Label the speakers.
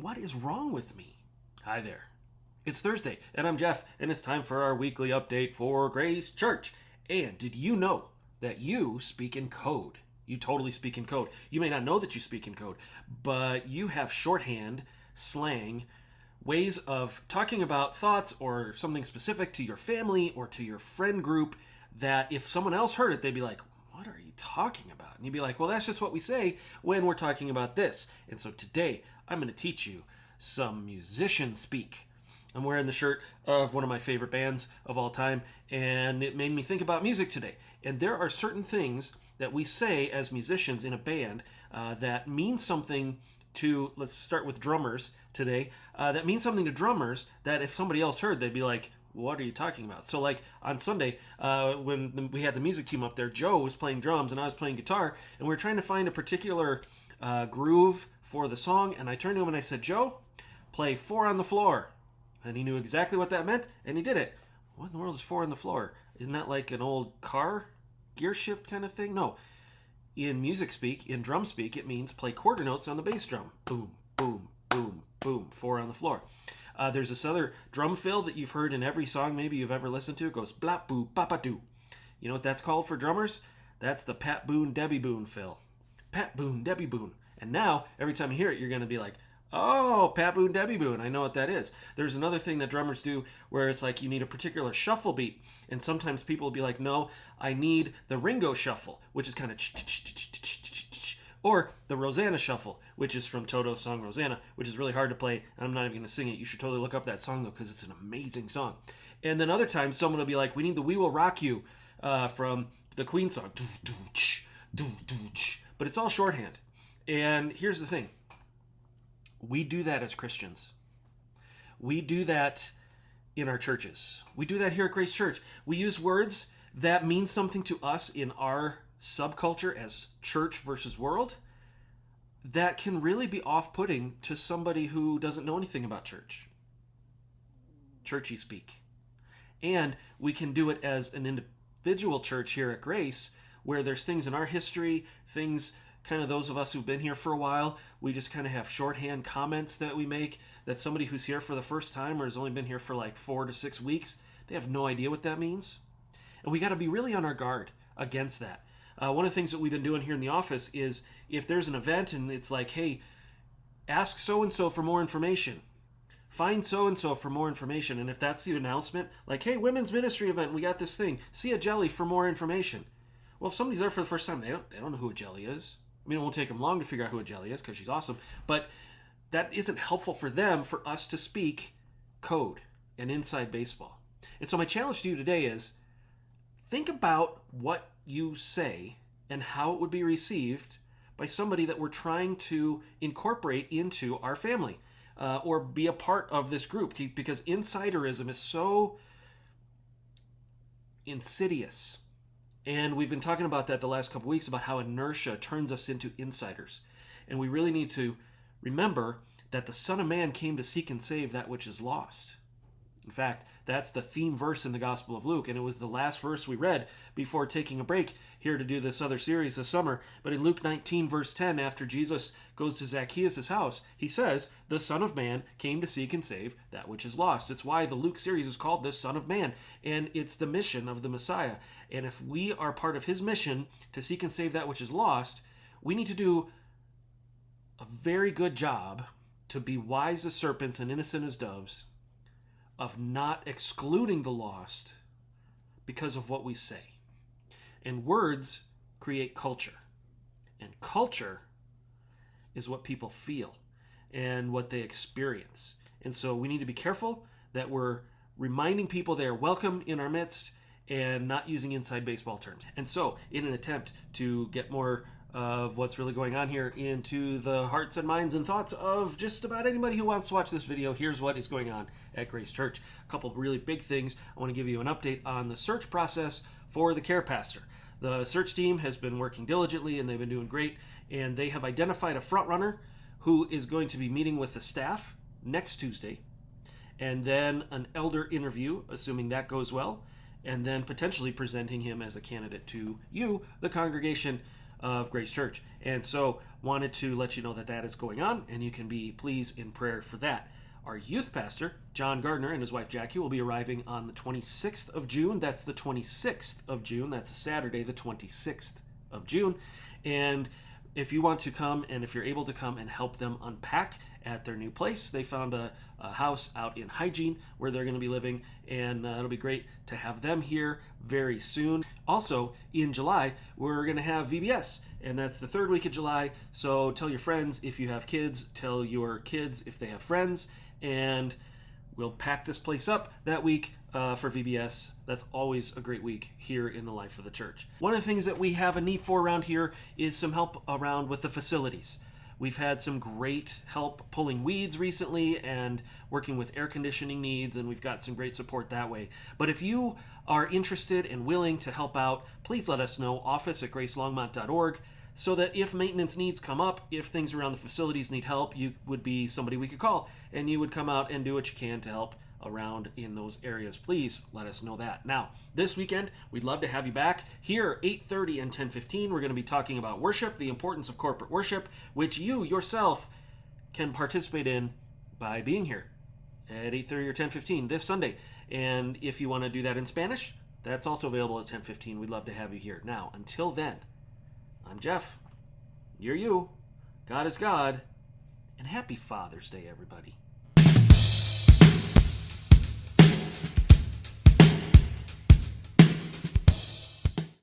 Speaker 1: What is wrong with me? Hi there. It's Thursday, and I'm Jeff, and it's time for our weekly update for Grace Church. And did you know that you speak in code? You totally speak in code. You may not know that you speak in code, but you have shorthand, slang, ways of talking about thoughts or something specific to your family or to your friend group that if someone else heard it, they'd be like, what are you talking about? And you'd be like, well, that's just what we say when we're talking about this. And so today, I'm going to teach you some musician speak. I'm wearing the shirt of one of my favorite bands of all time, and it made me think about music today. And there are certain things that we say as musicians in a band that mean something to, let's start with drummers today, that means something to drummers that if somebody else heard, they'd be like, what are you talking about? So like on Sunday, when we had the music team up there, Joe was playing drums and I was playing guitar, and we were trying to find a particular groove for the song, and I turned to him and I said, Joe, play 4 on the floor. And he knew exactly what that meant, and he did it. What in the world is 4 on the floor? Isn't that like an old car gear shift kind of thing? No. In music speak, in drum speak, it means play quarter notes on the bass drum. Boom, boom, boom, boom, 4 on the floor. There's this other drum fill that you've heard in every song maybe you've ever listened to. It goes blah, boo, papa, doo. You know what that's called for drummers? That's the Pat Boone, Debbie Boone fill. Pat Boone, Debbie Boone. And now, every time you hear it, you're going to be like, oh, Pat Boone, Debbie Boone, I know what that is. There's another thing that drummers do where it's like you need a particular shuffle beat. And sometimes people will be like, no, I need the Ringo shuffle, which is kind of or the Rosanna Shuffle, which is from Toto's song Rosanna, which is really hard to play, and I'm not even going to sing it. You should totally look up that song, though, because it's an amazing song. And then other times, someone will be like, we need the We Will Rock You from the Queen song. But it's all shorthand. And here's the thing. We do that as Christians. We do that in our churches. We do that here at Grace Church. We use words that mean something to us in our subculture as church versus world that can really be off-putting to somebody who doesn't know anything about church. Churchy speak. And we can do it as an individual church here at Grace where there's things in our history, things kind of those of us who've been here for a while, we just kind of have shorthand comments that we make that somebody who's here for the first time or has only been here for like 4 to 6 weeks, they have no idea what that means. And we got to be really on our guard against that. One of the things that we've been doing here in the office is if there's an event and it's like, hey, ask so-and-so for more information. Find so-and-so for more information. And if that's the announcement, like, hey, women's ministry event, we got this thing. See a Jelly for more information. Well, if somebody's there for the first time, they don't know who a Jelly is. I mean, it won't take them long to figure out who a Jelly is because she's awesome. But that isn't helpful for them, for us to speak code and inside baseball. And so my challenge to you today is think about what you say and how it would be received by somebody that we're trying to incorporate into our family or be a part of this group, because insiderism is so insidious. And we've been talking about that the last couple weeks, about how inertia turns us into insiders. And we really need to remember that the Son of Man came to seek and save that which is lost. In fact, that's the theme verse in the Gospel of Luke, and it was the last verse we read before taking a break here to do this other series this summer. But in Luke 19, verse 10, after Jesus goes to Zacchaeus' house, he says, the Son of Man came to seek and save that which is lost. It's why the Luke series is called the Son of Man, and it's the mission of the Messiah. And if we are part of his mission to seek and save that which is lost, we need to do a very good job to be wise as serpents and innocent as doves, of not excluding the lost because of what we say. And words create culture. And culture is what people feel and what they experience. And so we need to be careful that we're reminding people they are welcome in our midst and not using inside baseball terms. And so, in an attempt to get more of what's really going on here into the hearts and minds and thoughts of just about anybody who wants to watch this video, here's what is going on at Grace Church. A couple of really big things. I want to give you an update on the search process for the care pastor. The search team has been working diligently and they've been doing great, and they have identified a front runner who is going to be meeting with the staff next Tuesday, and then an elder interview, assuming that goes well, and then potentially presenting him as a candidate to you, the congregation, of Grace Church. And so wanted to let you know that that is going on, and you can be please in prayer for that. Our youth pastor, John Gardner, and his wife Jackie will be arriving on the 26th of June. That's the 26th of June. That's a Saturday, the 26th of June. And if you want to come, and if you're able to come and help them unpack at their new place, they found a house out in Hygiene where they're going to be living, and it'll be great to have them here very soon. Also, in July, we're going to have VBS, and that's the third week of July. So tell your friends if you have kids, tell your kids if they have friends, and we'll pack this place up that week for VBS. That's always a great week here in the life of the church. One of the things that we have a need for around here is some help around with the facilities. We've had some great help pulling weeds recently and working with air conditioning needs, and we've got some great support that way. But if you are interested and willing to help out, please let us know, office@gracelongmont.org, so that if maintenance needs come up, if things around the facilities need help, you would be somebody we could call, and you would come out and do what you can to help around in those areas. Please let us know that. Now, this weekend, we'd love to have you back here 8:30 and 10:15. We're going to be talking about worship, the importance of corporate worship, which you yourself can participate in by being here at 8:30 or 10:15 this Sunday. And if you want to do that in Spanish, that's also available at 10:15. We'd love to have you here. Now, until then, I'm Jeff. You're you. God is God. And happy Father's Day, everybody.